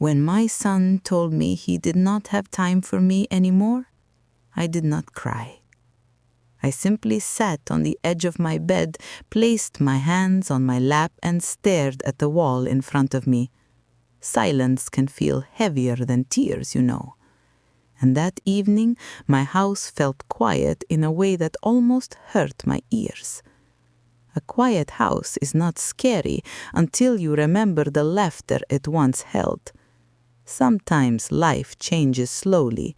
When my son told me he did not have time for me anymore, I did not cry. I simply sat on the edge of my bed, placed my hands on my lap, and stared at the wall in front of me. Silence can feel heavier than tears, you know. And that evening, my house felt quiet in a way that almost hurt my ears. A quiet house is not scary until you remember the laughter it once held. Sometimes life changes slowly.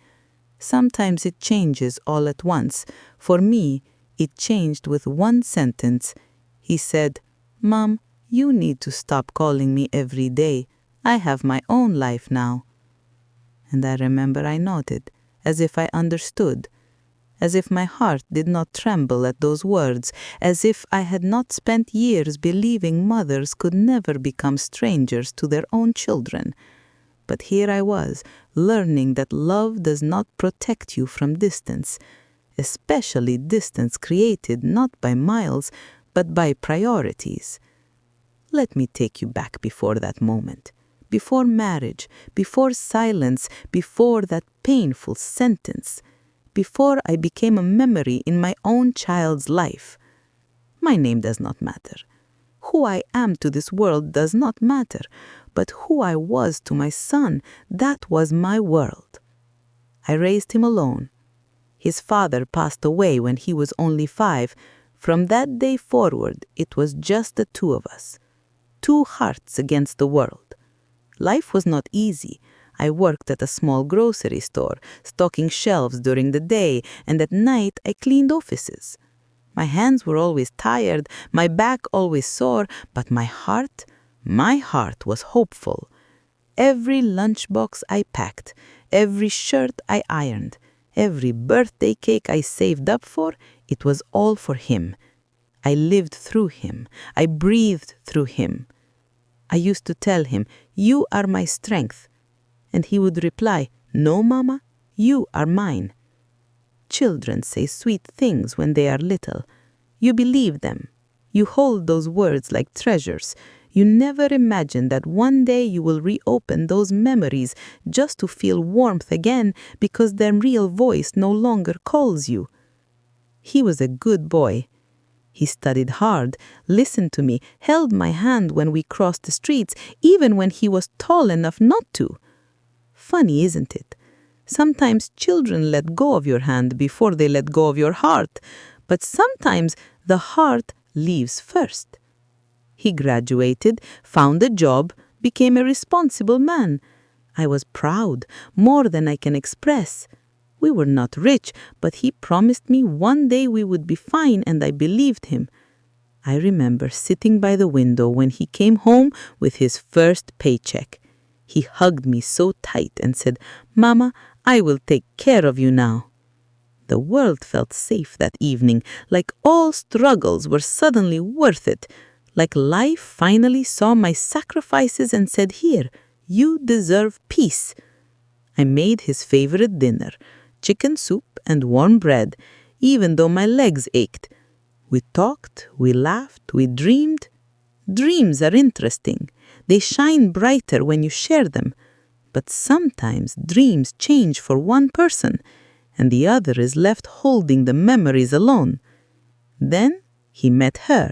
Sometimes it changes all at once. For me, it changed with one sentence. He said, "Mom, you need to stop calling me every day. I have my own life now." And I remember I nodded, as if I understood, as if my heart did not tremble at those words, as if I had not spent years believing mothers could never become strangers to their own children. But here I was, learning that love does not protect you from distance, especially distance created not by miles, but by priorities. Let me take you back before that moment, before marriage, before silence, before that painful sentence, before I became a memory in my own child's life. My name does not matter. Who I am to this world does not matter, but who I was to my son, that was my world. I raised him alone. His father passed away when he was only 5. From that day forward, it was just the two of us. 2 hearts against the world. Life was not easy. I worked at a small grocery store, stocking shelves during the day, and at night I cleaned offices. My hands were always tired, my back always sore, but my heart was hopeful. Every lunchbox I packed, every shirt I ironed, every birthday cake I saved up for, it was all for him. I lived through him. I breathed through him. I used to tell him, "You are my strength." And he would reply, "No, Mama, you are mine." Children say sweet things when they are little. You believe them. You hold those words like treasures. You never imagine that one day you will reopen those memories just to feel warmth again because their real voice no longer calls you. He was a good boy. He studied hard, listened to me, held my hand when we crossed the streets, even when he was tall enough not to. Funny, isn't it? Sometimes children let go of your hand before they let go of your heart, but sometimes the heart leaves first. He graduated, found a job, became a responsible man. I was proud, more than I can express. We were not rich, but he promised me one day we would be fine, and I believed him. I remember sitting by the window when he came home with his first paycheck. He hugged me so tight and said, "Mama, I will take care of you now." The world felt safe that evening, like all struggles were suddenly worth it, like life finally saw my sacrifices and said, "Here, you deserve peace." I made his favorite dinner, chicken soup and warm bread, even though my legs ached. We talked, we laughed, we dreamed. Dreams are interesting. They shine brighter when you share them. But sometimes dreams change for one person, and the other is left holding the memories alone. Then he met her,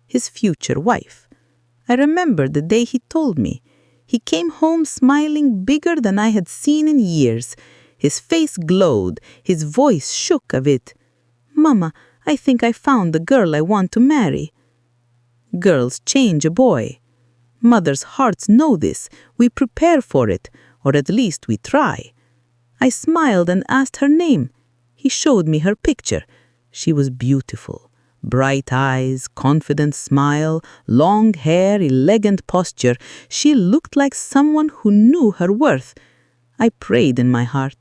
his future wife. I remember the day he told me. He came home smiling bigger than I had seen in years. His face glowed, his voice shook a bit. "Mama, I think I found the girl I want to marry." Girls change a boy. Mothers' hearts know this. We prepare for it, or at least we try. I smiled and asked her name. He showed me her picture. She was beautiful. Bright eyes, confident smile, long hair, elegant posture. She looked like someone who knew her worth. I prayed in my heart,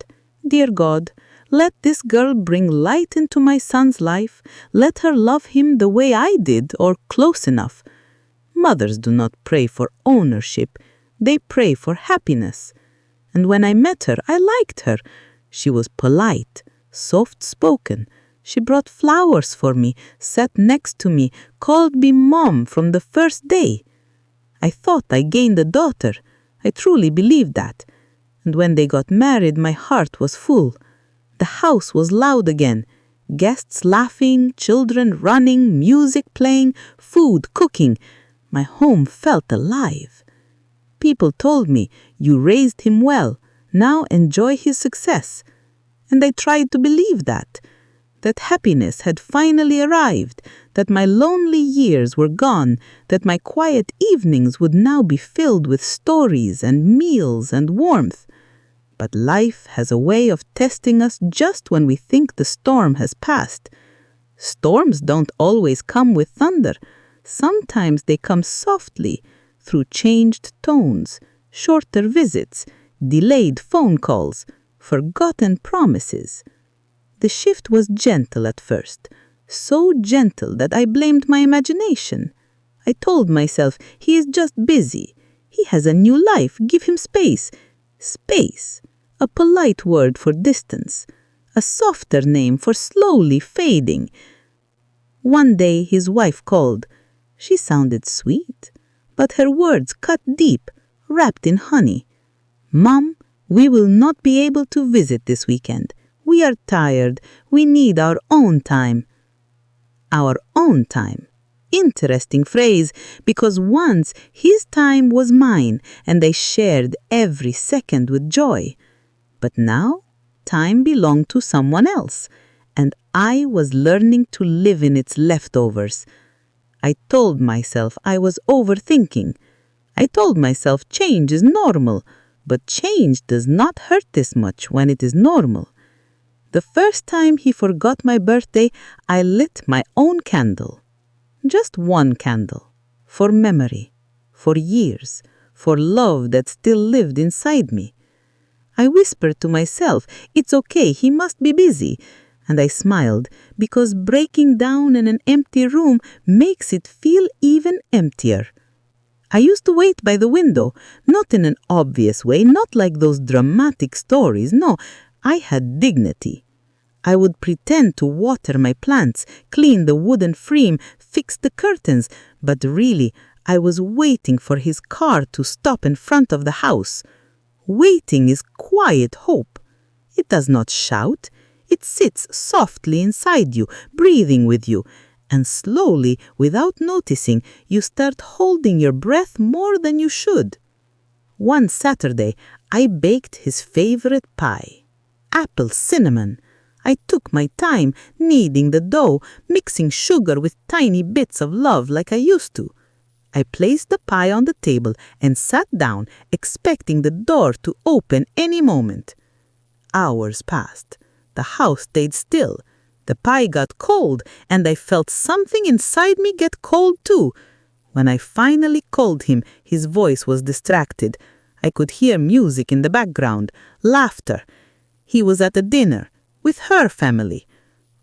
"Dear God, let this girl bring light into my son's life. Let her love him the way I did, or close enough." Mothers do not pray for ownership. They pray for happiness. And when I met her, I liked her. She was polite, soft-spoken. She brought flowers for me, sat next to me, called me Mom from the first day. I thought I gained a daughter. I truly believed that. And when they got married, my heart was full. The house was loud again. Guests laughing, children running, music playing, food cooking. My home felt alive. People told me, "You raised him well. Now enjoy his success." And I tried to believe that happiness had finally arrived, that my lonely years were gone, that my quiet evenings would now be filled with stories and meals and warmth. But life has a way of testing us just when we think the storm has passed. Storms don't always come with thunder. Sometimes they come softly, through changed tones, shorter visits, delayed phone calls, forgotten promises. The shift was gentle at first, so gentle that I blamed my imagination. I told myself, he is just busy. He has a new life, give him space. Space, a polite word for distance, a softer name for slowly fading. One day his wife called. She sounded sweet, but her words cut deep, wrapped in honey. "Mom, we will not be able to visit this weekend. We are tired. We need our own time." Our own time. Interesting phrase, because once his time was mine and I shared every second with joy. But now time belonged to someone else, and I was learning to live in its leftovers. I told myself I was overthinking. I told myself change is normal, but change does not hurt this much when it is normal. The first time he forgot my birthday, I lit my own candle. Just one candle. For memory. For years. For love that still lived inside me. I whispered to myself, it's okay, he must be busy. And I smiled, because breaking down in an empty room makes it feel even emptier. I used to wait by the window, not in an obvious way, not like those dramatic stories. No, I had dignity. I would pretend to water my plants, clean the wooden frame, fix the curtains, but really I was waiting for his car to stop in front of the house. Waiting is quiet hope. It does not shout. It sits softly inside you, breathing with you, and slowly, without noticing, you start holding your breath more than you should. One Saturday, I baked his favorite pie, apple cinnamon. I took my time kneading the dough, mixing sugar with tiny bits of love like I used to. I placed the pie on the table and sat down, expecting the door to open any moment. Hours passed. The house stayed still. The pie got cold, and I felt something inside me get cold too. When I finally called him, his voice was distracted. I could hear music in the background, laughter. He was at a dinner with her family.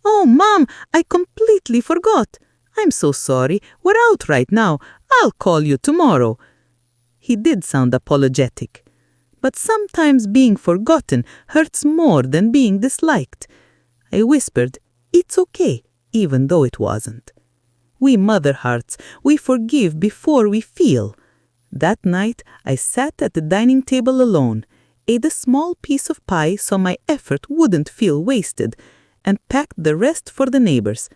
"Oh, Mom, I completely forgot. I'm so sorry. We're out right now. I'll call you tomorrow." He did sound apologetic. But sometimes being forgotten hurts more than being disliked. I whispered, "It's okay," even though it wasn't. We mother hearts, we forgive before we feel. That night, I sat at the dining table alone, ate a small piece of pie so my effort wouldn't feel wasted, and packed the rest for the neighbors.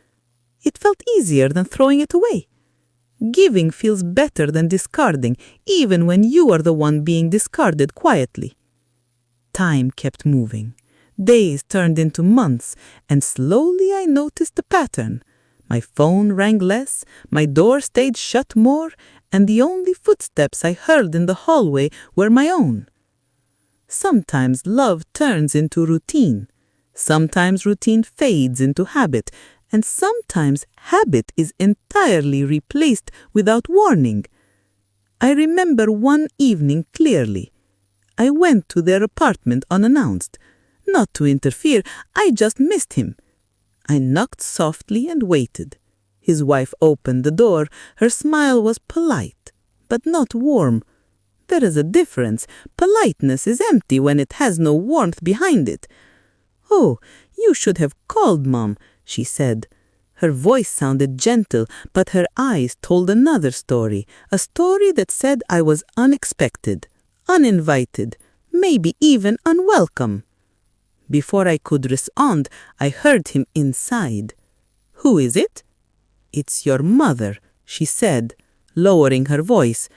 It felt easier than throwing it away. Giving feels better than discarding, even when you are the one being discarded quietly. Time kept moving. Days turned into months, and slowly I noticed a pattern. My phone rang less, my door stayed shut more, and the only footsteps I heard in the hallway were my own. Sometimes love turns into routine. Sometimes routine fades into habit, and sometimes habit is entirely replaced without warning. I remember one evening clearly. I went to their apartment unannounced. Not to interfere, I just missed him. I knocked softly and waited. His wife opened the door. Her smile was polite, but not warm. There is a difference. Politeness is empty when it has no warmth behind it. "Oh, you should have called, Mom," she said. Her voice sounded gentle, but her eyes told another story, a story that said I was unexpected, uninvited, maybe even unwelcome. Before I could respond, I heard him inside. "Who is it?" "It's your mother," she said, lowering her voice.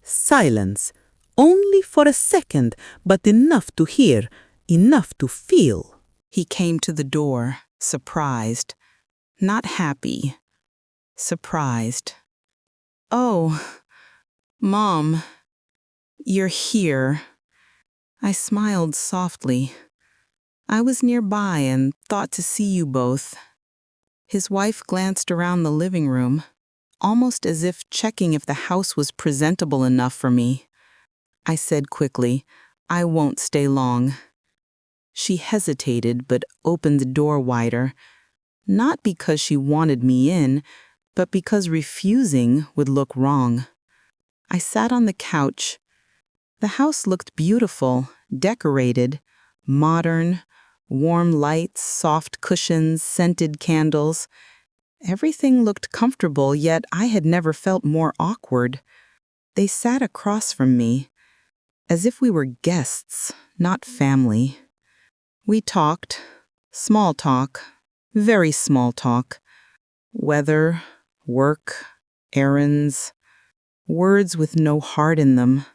Silence, only for a second, but enough to hear, enough to feel. He came to the door, surprised, not happy, surprised. "Oh, Mom, you're here." I smiled softly. "I was nearby and thought to see you both." His wife glanced around the living room, almost as if checking if the house was presentable enough for me. I said quickly, "I won't stay long." She hesitated but opened the door wider, not because she wanted me in, but because refusing would look wrong. I sat on the couch. The house looked beautiful, decorated, modern, warm lights, soft cushions, scented candles. Everything looked comfortable, yet I had never felt more awkward. They sat across from me, as if we were guests, not family. We talked, small talk, very small talk. Weather, work, errands, words with no heart in them.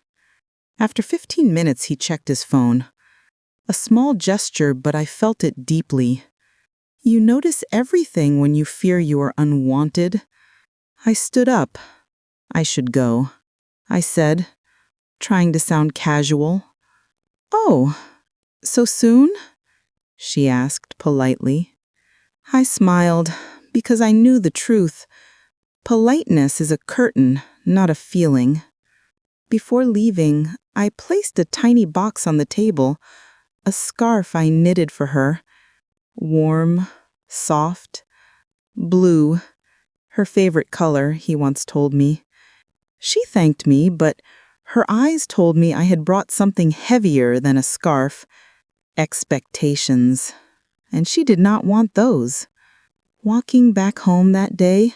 After 15 minutes, he checked his phone. A small gesture, but I felt it deeply. You notice everything when you fear you are unwanted. I stood up. "I should go," I said, trying to sound casual. "Oh, so soon?" she asked politely. I smiled because I knew the truth. Politeness is a curtain, not a feeling. Before leaving, I placed a tiny box on the table, a scarf I knitted for her. Warm, soft, blue, her favorite color, he once told me. She thanked me, but her eyes told me I had brought something heavier than a scarf. Expectations. And she did not want those. Walking back home that day,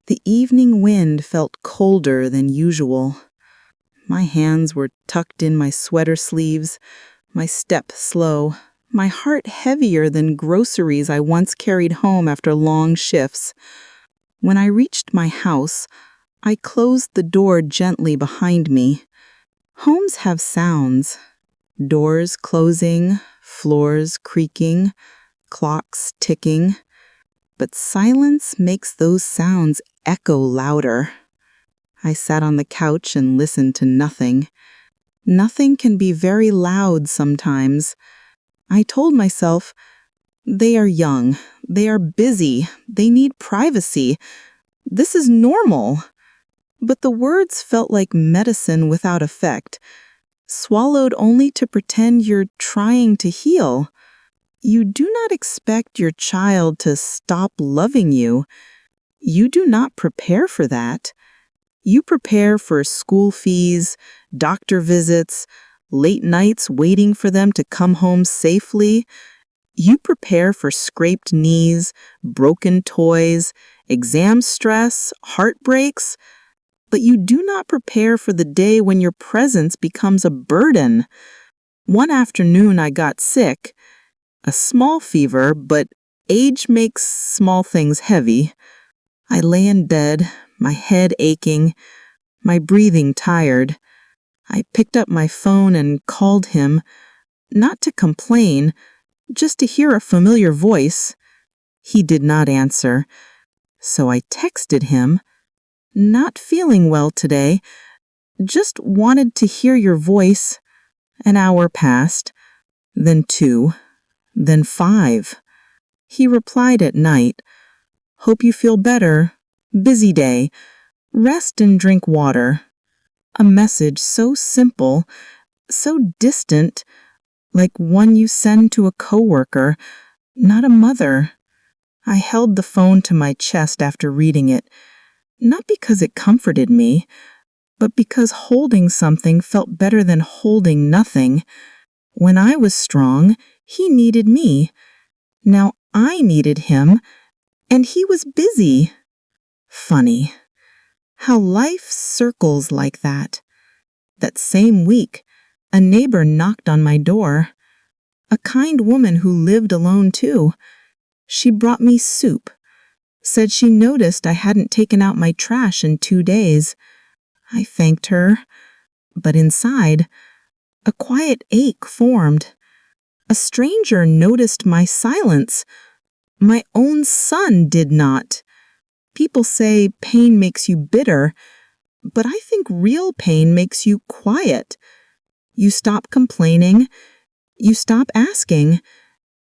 the evening wind felt colder than usual. My hands were tucked in my sweater sleeves, my step slow, my heart heavier than groceries I once carried home after long shifts. When I reached my house, I closed the door gently behind me. Homes have sounds. Doors closing, floors creaking, clocks ticking. But silence makes those sounds echo louder. I sat on the couch and listened to nothing. Nothing can be very loud sometimes. I told myself, they are young, they are busy, they need privacy. This is normal. But the words felt like medicine without effect, swallowed only to pretend you're trying to heal. You do not expect your child to stop loving you. You do not prepare for that. You prepare for school fees, doctor visits, late nights waiting for them to come home safely. You prepare for scraped knees, broken toys, exam stress, heartbreaks, but you do not prepare for the day when your presence becomes a burden. One afternoon I got sick, a small fever, but age makes small things heavy. I lay in bed, my head aching, my breathing tired. I picked up my phone and called him, not to complain, just to hear a familiar voice. He did not answer, so I texted him, "Not feeling well today, just wanted to hear your voice." An hour passed, then 2, then 5. He replied at night, "Hope you feel better. Busy day. Rest and drink water." A message so simple, so distant, like one you send to a coworker, not a mother. I held the phone to my chest after reading it, not because it comforted me, but because holding something felt better than holding nothing. When I was strong, he needed me. Now I needed him, and he was busy. Funny how life circles like that. That same week, A neighbor knocked on my door. A kind woman who lived alone too. She brought me soup. Said she noticed I hadn't taken out my trash in 2 days. I thanked her, but inside, a quiet ache formed. A stranger noticed my silence. My own son did not. People say pain makes you bitter, but I think real pain makes you quiet. You stop complaining. You stop asking.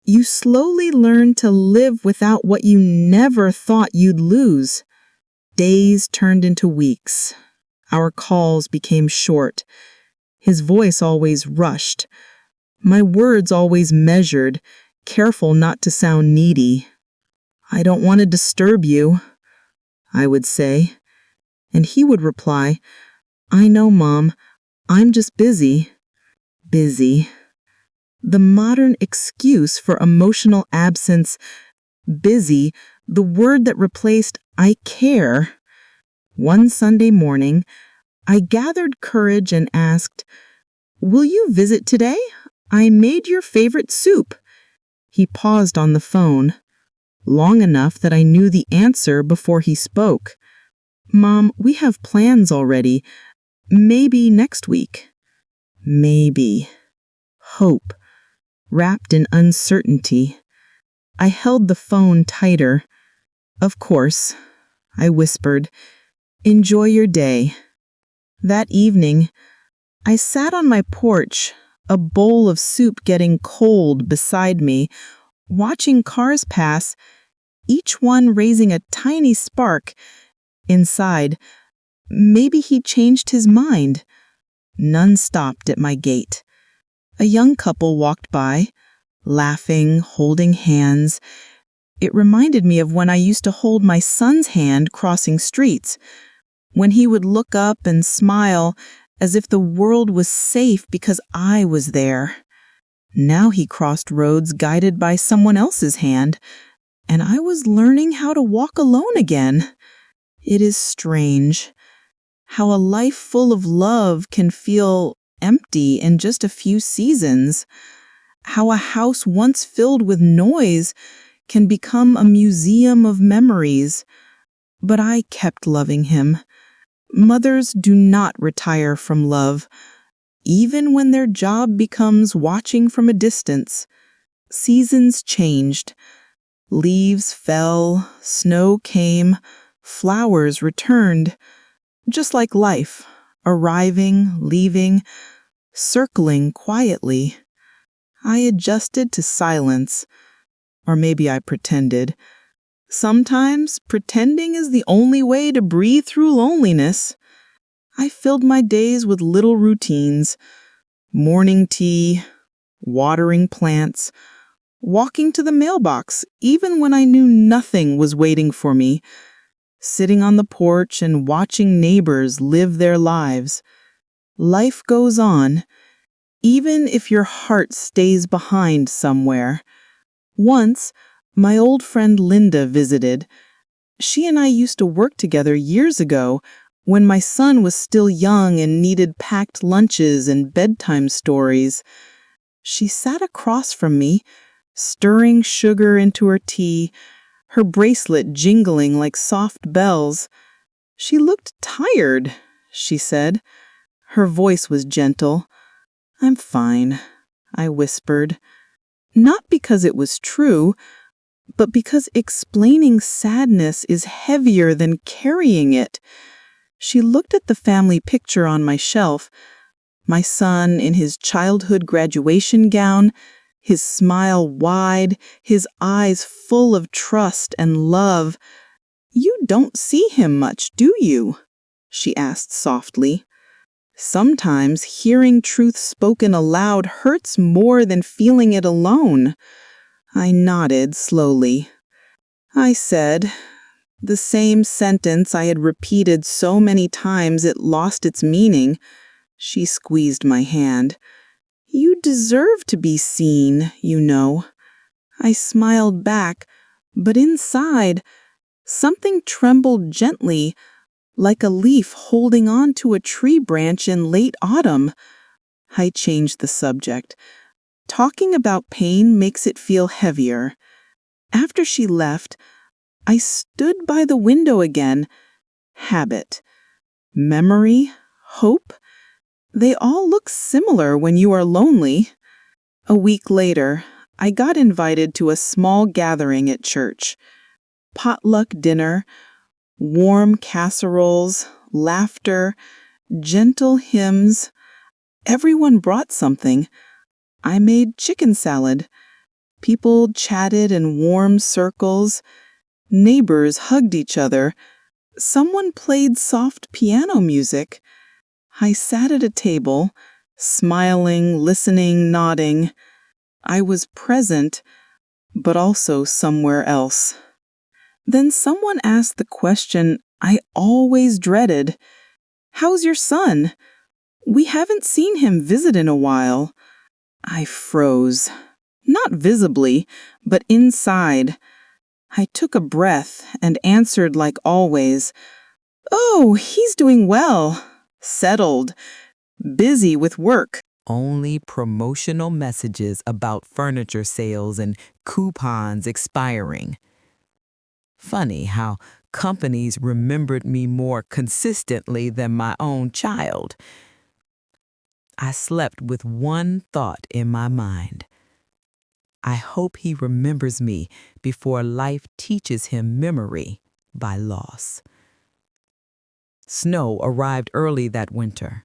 You slowly learn to live without what you never thought you'd lose. Days turned into weeks. Our calls became short. His voice always rushed. My words always measured, careful not to sound needy. "I don't want to disturb you," I would say. And he would reply, "I know, Mom. I'm just busy." Busy. The modern excuse for emotional absence. Busy, the word that replaced "I care." One Sunday morning, I gathered courage and asked, "Will you visit today? I made your favorite soup." He paused on the phone, long enough that I knew the answer before he spoke. "Mom, we have plans already. Maybe next week." Maybe. Hope, wrapped in uncertainty. I held the phone tighter. "Of course," I whispered. "Enjoy your day." That evening, I sat on my porch, a bowl of soup getting cold beside me, watching cars pass, each one raising a tiny spark. Inside, maybe he changed his mind. None stopped at my gate. A young couple walked by, laughing, holding hands. It reminded me of when I used to hold my son's hand crossing streets, when he would look up and smile as if the world was safe because I was there. Now he crossed roads guided by someone else's hand, and I was learning how to walk alone again. It is strange how a life full of love can feel empty in just a few seasons, how a house once filled with noise can become a museum of memories. But I kept loving him. Mothers do not retire from love, even when their job becomes watching from a distance. Seasons changed. Leaves fell, snow came, flowers returned. Just like life, arriving, leaving, circling quietly. I adjusted to silence, or maybe I pretended. Sometimes pretending is the only way to breathe through loneliness. I filled my days with little routines: morning tea, watering plants, walking to the mailbox even when I knew nothing was waiting for me, sitting on the porch and watching neighbors live their lives. Life goes on, even if your heart stays behind somewhere. Once, my old friend Linda visited. She and I used to work together years ago when my son was still young and needed packed lunches and bedtime stories. She sat across from me, stirring sugar into her tea, her bracelet jingling like soft bells. "She looked tired," she said. Her voice was gentle. "I'm fine," I whispered. Not because it was true, but because explaining sadness is heavier than carrying it. She looked at the family picture on my shelf, my son in his childhood graduation gown, his smile wide, his eyes full of trust and love. "You don't see him much, do you?" she asked softly. Sometimes hearing truth spoken aloud hurts more than feeling it alone. I nodded slowly. I said, the same sentence I had repeated so many times it lost its meaning. She squeezed my hand. "You deserve to be seen, you know." I smiled back, but inside, something trembled gently, like a leaf holding on to a tree branch in late autumn. I changed the subject. Talking about pain makes it feel heavier. After she left, I stood by the window again. Habit, memory, hope, they all look similar when you are lonely. A week later, I got invited to a small gathering at church. Potluck dinner, warm casseroles, laughter, gentle hymns. Everyone brought something. I made chicken salad. People chatted in warm circles. Neighbors hugged each other. Someone played soft piano music. I sat at a table, smiling, listening, nodding. I was present, but also somewhere else. Then someone asked the question I always dreaded. "How's your son? We haven't seen him visit in a while." I froze. Not visibly, but inside. I took a breath and answered like always, "Oh, he's doing well. Settled. Busy with work." Only promotional messages about furniture sales and coupons expiring. Funny how companies remembered me more consistently than my own child. I slept with one thought in my mind. I hope he remembers me before life teaches him memory by loss. Snow arrived early that winter.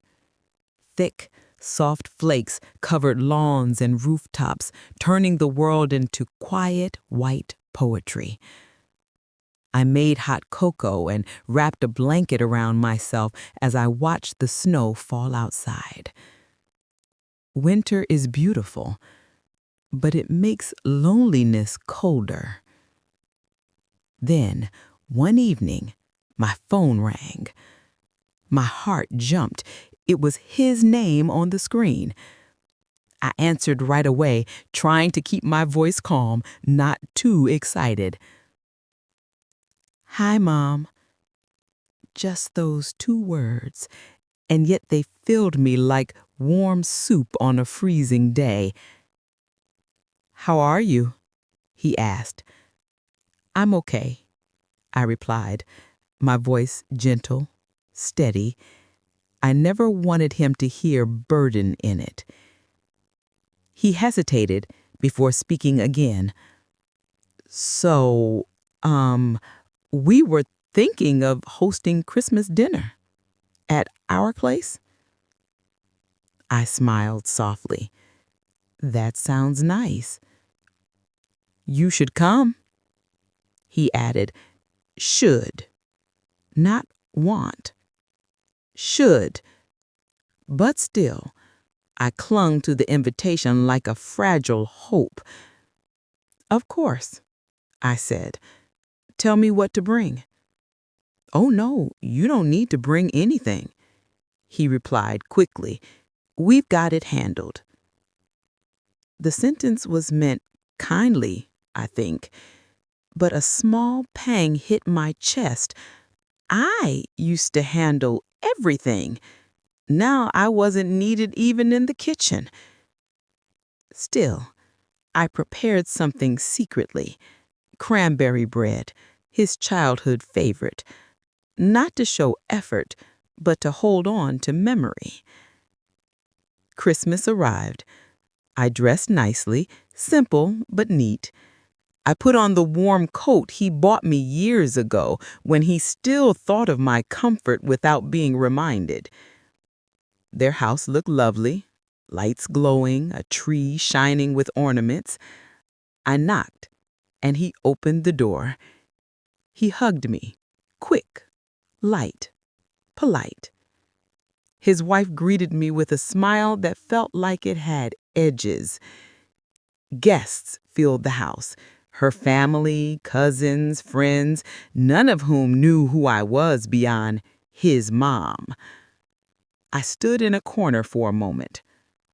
Thick, soft flakes covered lawns and rooftops, turning the world into quiet, white poetry. I made hot cocoa and wrapped a blanket around myself as I watched the snow fall outside. Winter is beautiful, but it makes loneliness colder. Then, one evening, my phone rang. My heart jumped. It was his name on the screen. I answered right away, trying to keep my voice calm, not too excited. "Hi, Mom." Just those 2 words, and yet they filled me like warm soup on a freezing day. "How are you?" he asked. "I'm okay," I replied, my voice gentle, steady. I never wanted him to hear burden in it. He hesitated before speaking again. "So, we were thinking of hosting Christmas dinner at our place?" I smiled softly. "That sounds nice." "You should come," he added. "Should, not want. Should." But still, I clung to the invitation like a fragile hope. "Of course," I said. "Tell me what to bring." "Oh no, you don't need to bring anything," he replied quickly. "We've got it handled." The sentence was meant kindly, I think, but a small pang hit my chest. I used to handle everything. Now I wasn't needed even in the kitchen. Still, I prepared something secretly. Cranberry bread, his childhood favorite. Not to show effort, but to hold on to memory. Christmas arrived. I dressed nicely, simple but neat. I put on the warm coat he bought me years ago when he still thought of my comfort without being reminded. Their house looked lovely, lights glowing, a tree shining with ornaments. I knocked, and he opened the door. He hugged me, quick, light, polite. His wife greeted me with a smile that felt like it had edges. Guests filled the house. Her family, cousins, friends, none of whom knew who I was beyond his mom. I stood in a corner for a moment,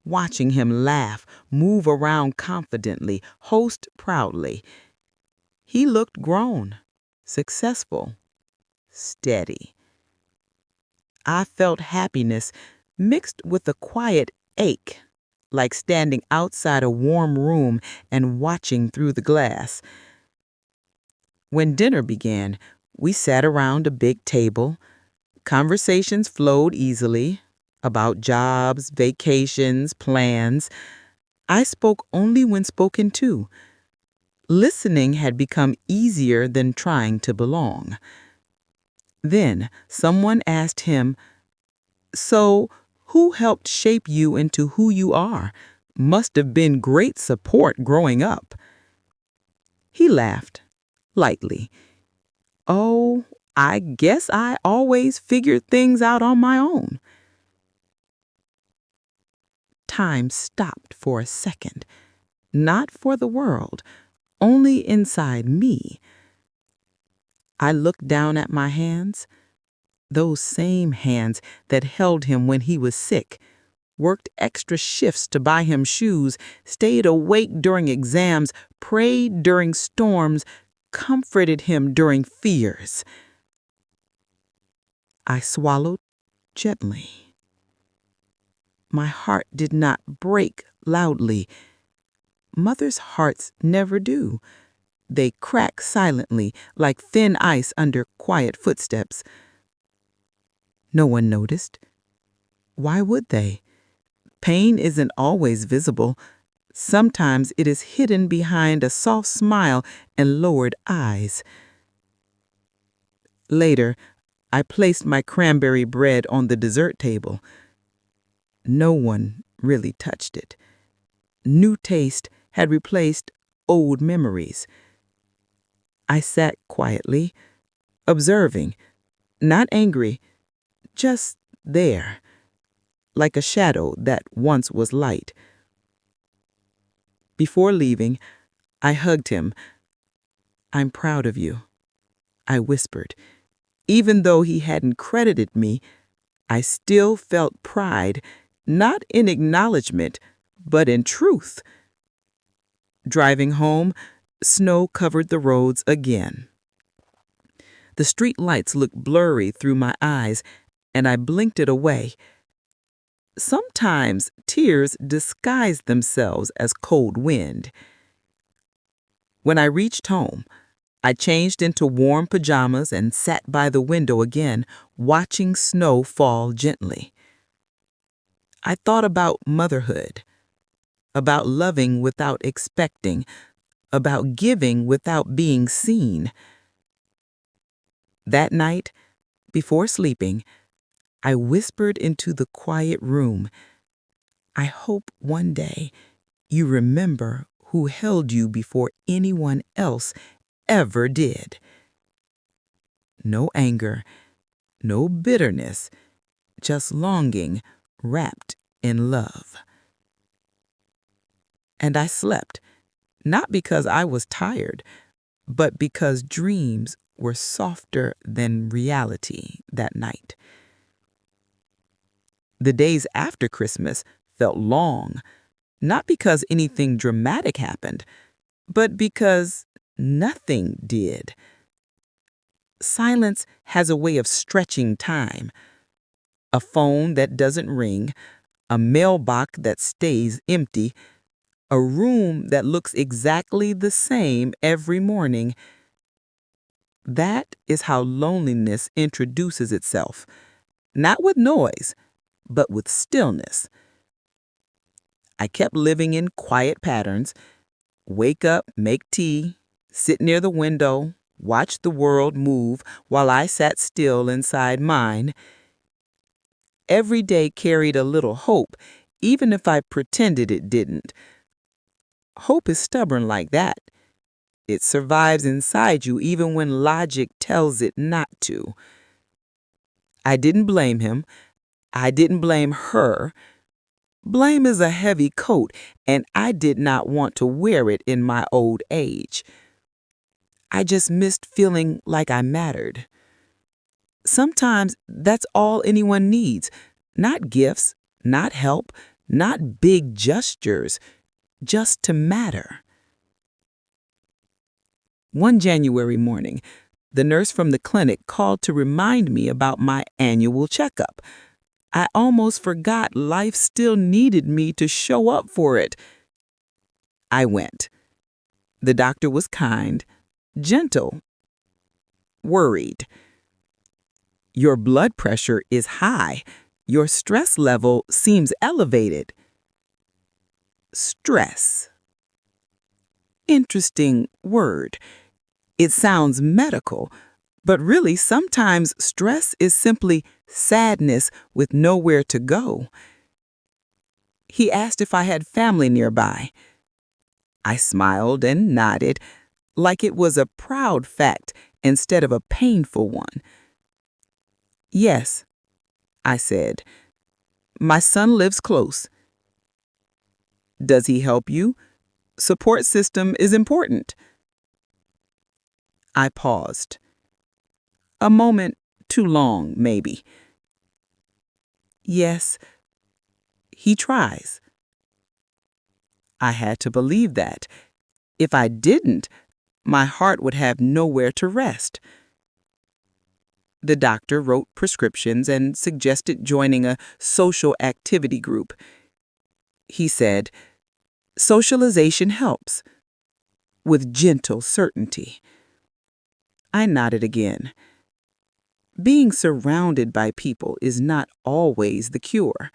watching him laugh, move around confidently, host proudly. He looked grown, successful, steady. I felt happiness mixed with a quiet ache, like standing outside a warm room and watching through the glass. When dinner began, we sat around a big table. Conversations flowed easily about jobs, vacations, plans. I spoke only when spoken to. Listening had become easier than trying to belong. Then someone asked him, "So, who helped shape you into who you are? Must have been great support growing up." He laughed, lightly. "Oh, I guess I always figured things out on my own." Time stopped for a second, not for the world, only inside me. I looked down at my hands, those same hands that held him when he was sick, worked extra shifts to buy him shoes, stayed awake during exams, prayed during storms, comforted him during fears. I swallowed gently. My heart did not break loudly. Mothers' hearts never do. They crack silently, like thin ice under quiet footsteps. No one noticed. Why would they? Pain isn't always visible. Sometimes it is hidden behind a soft smile and lowered eyes. Later, I placed my cranberry bread on the dessert table. No one really touched it. New taste had replaced old memories. I sat quietly, observing, not angry, just there, like a shadow that once was light. Before leaving, I hugged him. "I'm proud of you," I whispered. Even though he hadn't credited me, I still felt pride, not in acknowledgement, but in truth. Driving home, snow covered the roads again. The street lights looked blurry through my eyes, and I blinked it away. Sometimes tears disguise themselves as cold wind. When I reached home, I changed into warm pajamas and sat by the window again, watching snow fall gently. I thought about motherhood, about loving without expecting, about giving without being seen. That night, before sleeping, I whispered into the quiet room, "I hope one day you remember who held you before anyone else ever did." No anger, no bitterness, just longing wrapped in love. And I slept, not because I was tired, but because dreams were softer than reality that night. The days after Christmas felt long, not because anything dramatic happened, but because nothing did. Silence has a way of stretching time. A phone that doesn't ring, a mailbox that stays empty, a room that looks exactly the same every morning. That is how loneliness introduces itself, not with noise, but with stillness. I kept living in quiet patterns. Wake up, make tea, sit near the window, watch the world move while I sat still inside mine. Every day carried a little hope, even if I pretended it didn't. Hope is stubborn like that. It survives inside you even when logic tells it not to. I didn't blame him. I didn't blame her. Blame is a heavy coat, and I did not want to wear it in my old age. I just missed feeling like I mattered. Sometimes that's all anyone needs. Not gifts, not help, not big gestures, just to matter. One January morning, the nurse from the clinic called to remind me about my annual checkup. I almost forgot life still needed me to show up for it. I went. The doctor was kind, gentle, worried. Your blood pressure is high. Your stress level seems elevated. Stress. Interesting word. It sounds medical, but really sometimes stress is simply sadness with nowhere to go. He asked if I had family nearby. I smiled and nodded, like it was a proud fact instead of a painful one. Yes, I said. My son lives close. Does he help you? Support system is important. I paused. A moment too long, maybe. Yes, he tries. I had to believe that. If I didn't, my heart would have nowhere to rest. The doctor wrote prescriptions and suggested joining a social activity group. He said, "Socialization helps," with gentle certainty. I nodded again. Being surrounded by people is not always the cure.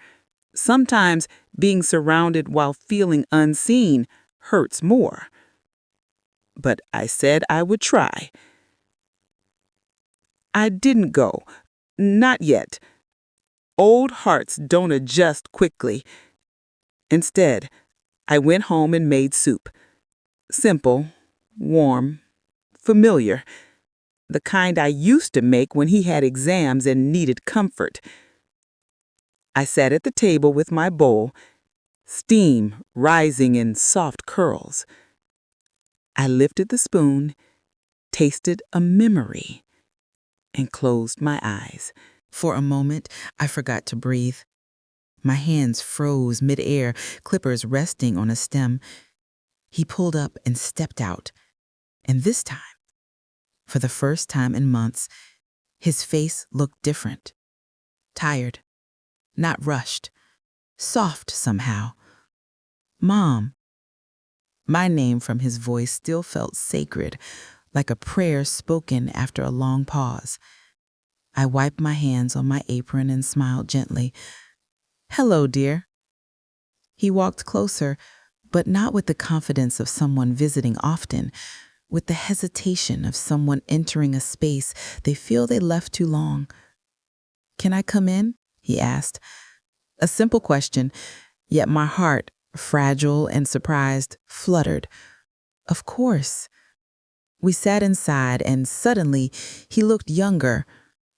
Sometimes being surrounded while feeling unseen hurts more. But I said I would try. I didn't go. Not yet. Old hearts don't adjust quickly. Instead, I went home and made soup. Simple, warm, familiar. The kind I used to make when he had exams and needed comfort. I sat at the table with my bowl, steam rising in soft curls. I lifted the spoon, tasted a memory, and closed my eyes. For a moment, I forgot to breathe. My hands froze midair, clippers resting on a stem. He pulled up and stepped out. And this time, for the first time in months, his face looked different. Tired, not rushed, soft somehow. Mom. My name from his voice still felt sacred, like a prayer spoken after a long pause. I wiped my hands on my apron and smiled gently. "Hello, dear." He walked closer, but not with the confidence of someone visiting often, with the hesitation of someone entering a space they feel they left too long. "Can I come in?" he asked. A simple question, yet my heart, fragile and surprised, fluttered. Of course. We sat inside, and suddenly he looked younger,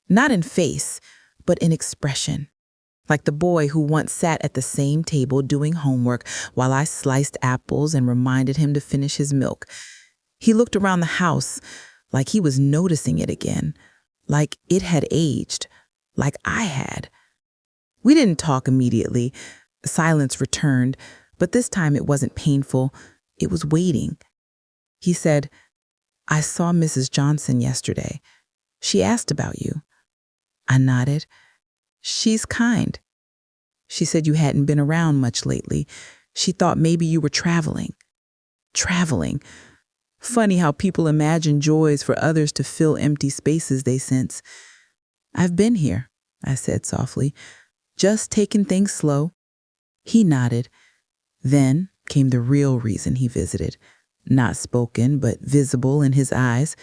not in face, but in expression. Like the boy who once sat at the same table doing homework while I sliced apples and reminded him to finish his milk. He looked around the house like he was noticing it again, like it had aged, like I had. We didn't talk immediately. Silence returned, but this time it wasn't painful. It was waiting. He said, "I saw Mrs. Johnson yesterday. She asked about you." I nodded. "She's kind. She said you hadn't been around much lately. She thought maybe you were traveling." Traveling. Funny how people imagine joys for others to fill empty spaces they sense. "I've been here," I said softly, "just taking things slow." He nodded. Then came the real reason he visited, not spoken but visible in his eyes.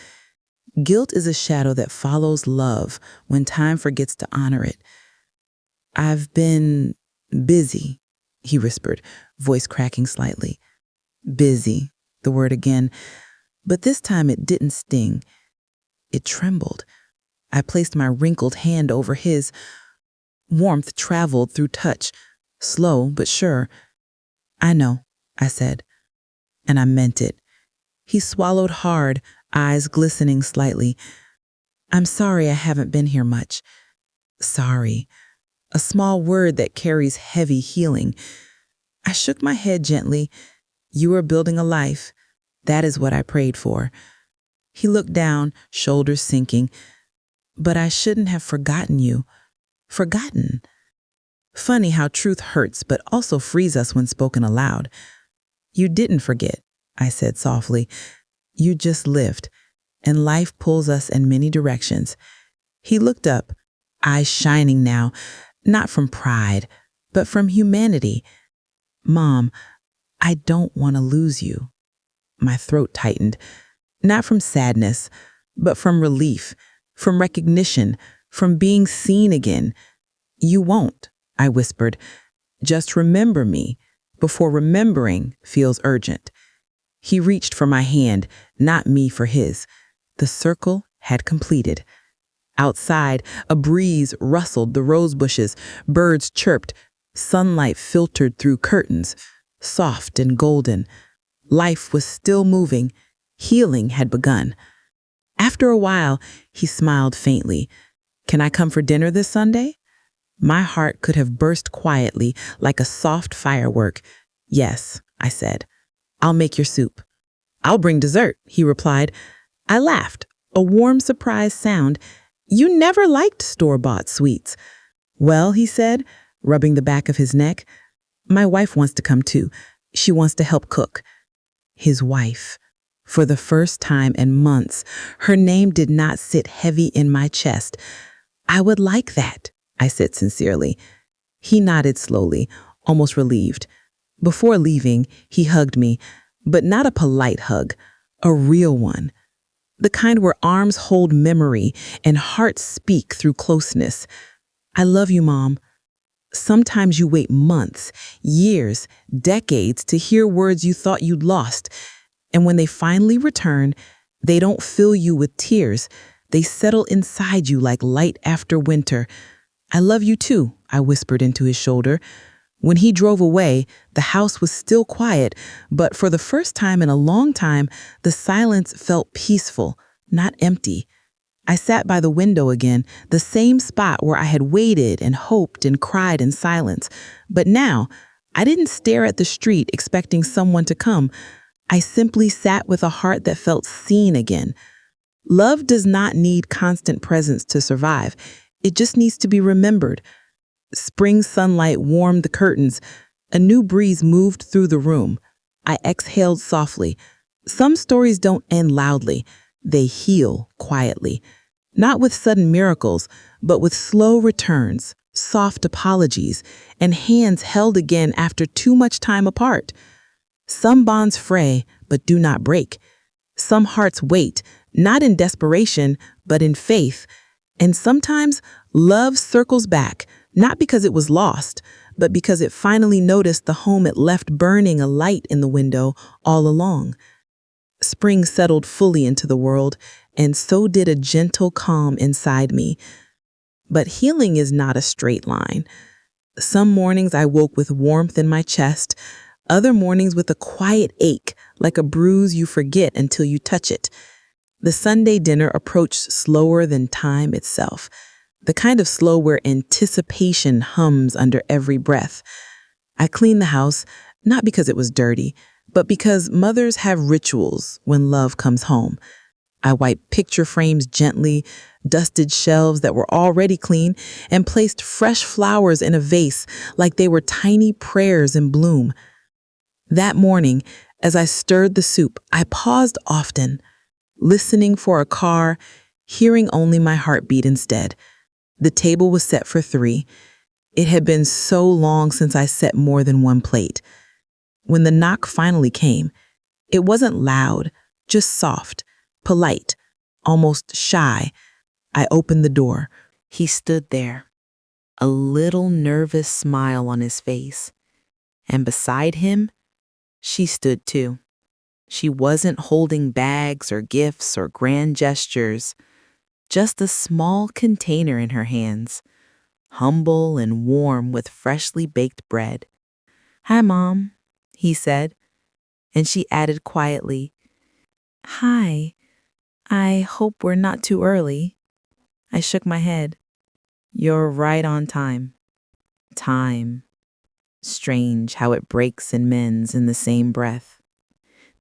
Guilt is a shadow that follows love when time forgets to honor it. "I've been busy," he whispered, voice cracking slightly. Busy, the word again, but this time it didn't sting. It trembled. I placed my wrinkled hand over his. Warmth traveled through touch, slow but sure. "I know," I said, and I meant it. He swallowed hard, eyes glistening slightly. "I'm sorry I haven't been here much." Sorry. A small word that carries heavy healing. I shook my head gently. "You are building a life. That is what I prayed for." He looked down, shoulders sinking. "But I shouldn't have forgotten you." Forgotten? Funny how truth hurts but also frees us when spoken aloud. You didn't forget, I said softly. You just lived, and life pulls us in many directions. He looked up, eyes shining now, not from pride, but from humanity. Mom, I don't want to lose you. My throat tightened, not from sadness, but from relief, from recognition, from being seen again. You won't, I whispered. Just remember me before remembering feels urgent. He reached for my hand, not me for his. The circle had completed. Outside, a breeze rustled the rose bushes, birds chirped, sunlight filtered through curtains, soft and golden. Life was still moving. Healing had begun. After a while, he smiled faintly. Can I come for dinner this Sunday? My heart could have burst quietly like a soft firework. Yes, I said. I'll make your soup. I'll bring dessert, he replied. I laughed, a warm surprise sound. You never liked store-bought sweets. Well, he said, rubbing the back of his neck, my wife wants to come too. She wants to help cook. His wife. For the first time in months, her name did not sit heavy in my chest. I would like that, I said sincerely. He nodded slowly, almost relieved. Before leaving, he hugged me, but not a polite hug, a real one. The kind where arms hold memory and hearts speak through closeness. I love you, Mom. Sometimes you wait months, years, decades to hear words you thought you'd lost. And when they finally return, they don't fill you with tears. They settle inside you like light after winter. I love you too, I whispered into his shoulder. When he drove away, the house was still quiet, but for the first time in a long time, the silence felt peaceful, not empty. I sat by the window again, the same spot where I had waited and hoped and cried in silence. But now, I didn't stare at the street expecting someone to come. I simply sat with a heart that felt seen again. Love does not need constant presence to survive. It just needs to be remembered. Spring sunlight warmed the curtains. A new breeze moved through the room. I exhaled softly. Some stories don't end loudly. They heal quietly. Not with sudden miracles, but with slow returns, soft apologies, and hands held again after too much time apart. Some bonds fray, but do not break. Some hearts wait, not in desperation, but in faith. And sometimes love circles back, not because it was lost, but because it finally noticed the home it left burning a light in the window all along. Spring settled fully into the world, and so did a gentle calm inside me. But healing is not a straight line. Some mornings I woke with warmth in my chest, other mornings with a quiet ache, like a bruise you forget until you touch it. The Sunday dinner approached slower than time itself, the kind of slow where anticipation hums under every breath. I cleaned the house, not because it was dirty, but because mothers have rituals when love comes home. I wiped picture frames gently, dusted shelves that were already clean, and placed fresh flowers in a vase like they were tiny prayers in bloom. That morning, as I stirred the soup, I paused often, listening for a car, hearing only my heartbeat instead. The table was set for 3. It had been so long since I set more than one plate. When the knock finally came, it wasn't loud, just soft, polite, almost shy. I opened the door. He stood there, a little nervous smile on his face. And beside him, she stood too. She wasn't holding bags or gifts or grand gestures, just a small container in her hands, humble and warm with freshly baked bread. "Hi, Mom," he said, and she added quietly, "Hi, I hope we're not too early." I shook my head. "You're right on time." Time. Strange how it breaks and mends in the same breath.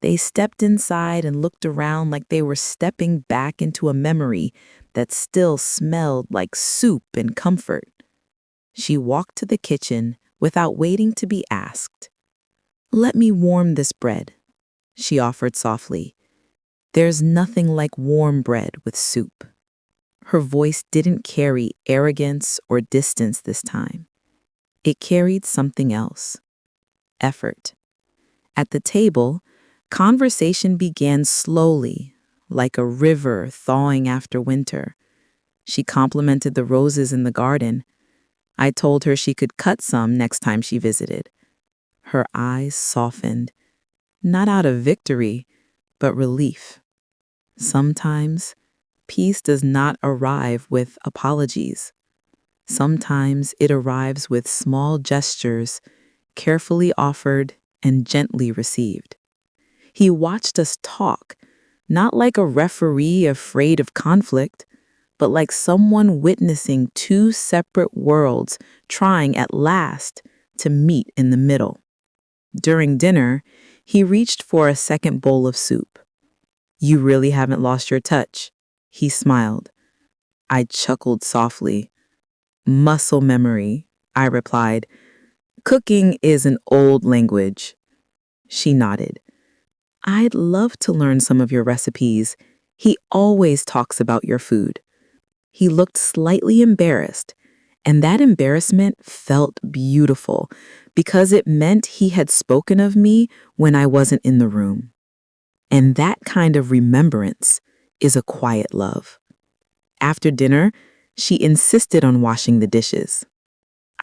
They stepped inside and looked around like they were stepping back into a memory that still smelled like soup and comfort. She walked to the kitchen without waiting to be asked. "Let me warm this bread," she offered softly. "There's nothing like warm bread with soup." Her voice didn't carry arrogance or distance this time. It carried something else: effort. At the table, conversation began slowly, like a river thawing after winter. She complimented the roses in the garden. I told her she could cut some next time she visited. Her eyes softened, not out of victory, but relief. Sometimes, peace does not arrive with apologies. Sometimes it arrives with small gestures, carefully offered and gently received. He watched us talk, not like a referee afraid of conflict, but like someone witnessing two separate worlds trying at last to meet in the middle. During dinner, he reached for a second bowl of soup. "You really haven't lost your touch," he smiled. I chuckled softly. "Muscle memory," I replied. "Cooking is an old language." She nodded. "I'd love to learn some of your recipes. He always talks about your food." He looked slightly embarrassed, and that embarrassment felt beautiful because it meant he had spoken of me when I wasn't in the room. And that kind of remembrance is a quiet love. After dinner, she insisted on washing the dishes.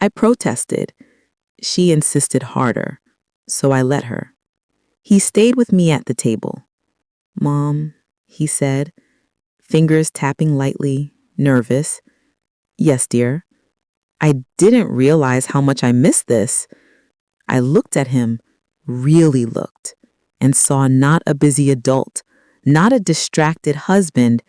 I protested. She insisted harder, so I let her. He stayed with me at the table. "Mom," he said, fingers tapping lightly, nervous. "Yes, dear." I didn't realize how much I missed this. I looked at him, really looked, and saw not a busy adult, not a distracted husband,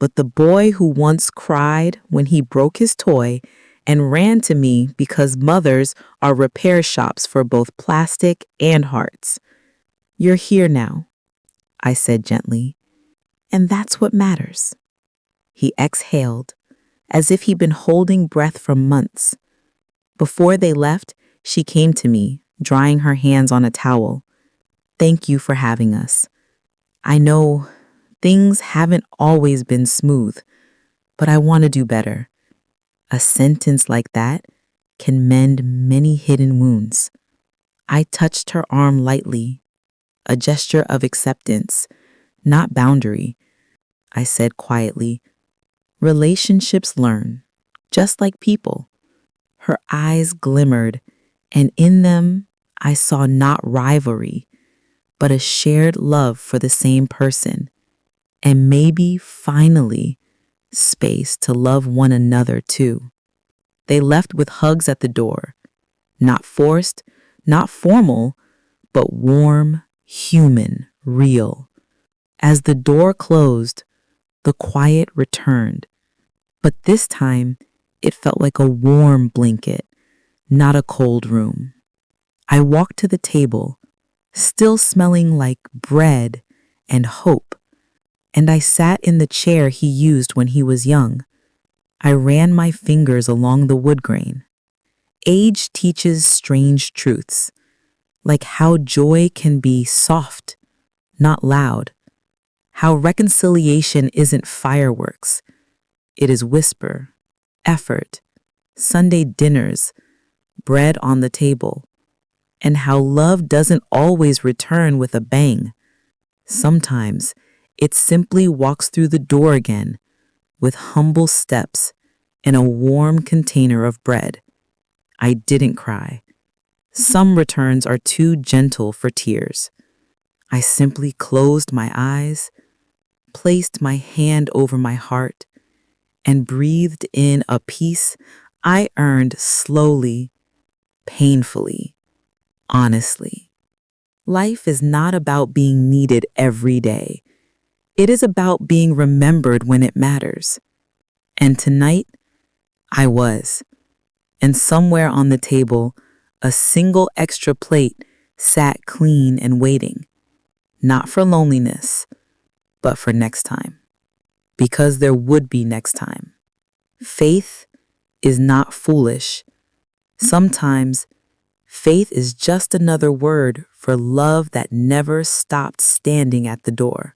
but the boy who once cried when he broke his toy and ran to me because mothers are repair shops for both plastic and hearts. "You're here now," I said gently, "and that's what matters." He exhaled, as if he'd been holding breath for months. Before they left, she came to me, drying her hands on a towel. "Thank you for having us. I know things haven't always been smooth, but I want to do better." A sentence like that can mend many hidden wounds. I touched her arm lightly, a gesture of acceptance, not boundary. I said quietly, "Relationships learn, just like people." Her eyes glimmered, and in them I saw not rivalry, but a shared love for the same person, and maybe, finally, space to love one another too. They left with hugs at the door, not forced, not formal, but warm, human, real. As the door closed, the quiet returned, but this time it felt like a warm blanket, not a cold room. I walked to the table, still smelling like bread and hope, and I sat in the chair he used when he was young. I ran my fingers along the wood grain. Age teaches strange truths, like how joy can be soft, not loud, how reconciliation isn't fireworks, it is whisper, effort, Sunday dinners, bread on the table, and how love doesn't always return with a bang. Sometimes it simply walks through the door again with humble steps and a warm container of bread. I didn't cry. Some returns are too gentle for tears. I simply closed my eyes, placed my hand over my heart, and breathed in a peace I earned slowly, painfully, honestly. Life is not about being needed every day. It is about being remembered when it matters. And tonight, I was. And somewhere on the table, a single extra plate sat clean and waiting. Not for loneliness, but for next time. Because there would be next time. Faith is not foolish, Sometimes, faith is just another word for love that never stopped standing at the door.